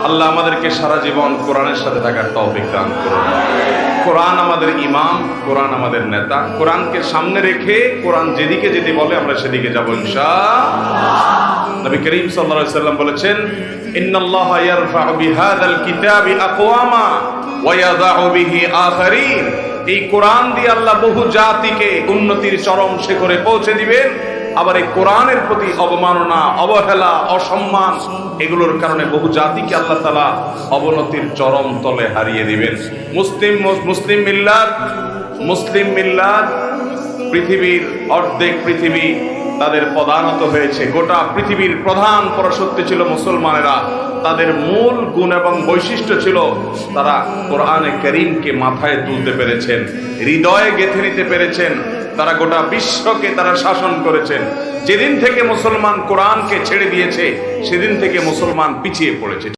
আল্লাহ আমাদেরকে সারা জীবন কোরআনের সাথে থাকার তৌফিক দান করুন। কোরআন আমাদের ইমাম, কোরআন আমাদের নেতা। কোরআনকে সামনে রেখে কোরআন যেদিকে যেতে বলে আমরা সেদিকে যাব ইনশাআল্লাহ। নবী করিম সাল্লাল্লাহু আলাইহি ওয়াসাল্লাম বলেছেন, ইন্নাল্লাহা ইয়ারফা'ু বিহাযাল কিতাবি আকওয়ামা ওয়া ইয়াযা'ু বিহি আখারিন। এই কোরআন দিয়ে আল্লাহ বহু জাতিকে উন্নতির চরম শিখরে পৌঁছে দিবেন। আবার এই কোরআনের প্রতি অবমাননা, অবহেলা, অসম্মান এগুলোর কারণে বহু জাতিকে আল্লাহ তাআলা অবনতির চরম তলে হারিয়ে দিবেন। মুসলিম মিল্লাত পৃথিবীর অর্ধেক পৃথিবী তাদের পদানত হয়েছে। গোটা পৃথিবীর প্রধান পরাশক্তি ছিল মুসলমানেরা। তাদের মূল গুণ এবং বৈশিষ্ট্য ছিল তারা কোরআনে কারীমকে মাথায় তুলতে পেরেছেন, হৃদয়ে গেঁথে নিতে পেরেছেন। তারা গোটা বিশ্বকে তারা শাসন করেছেন। যেদিন থেকে মুসলমান কোরআনকে ছেড়ে দিয়েছে সেদিন থেকে মুসলমান পিছিয়ে পড়েছে।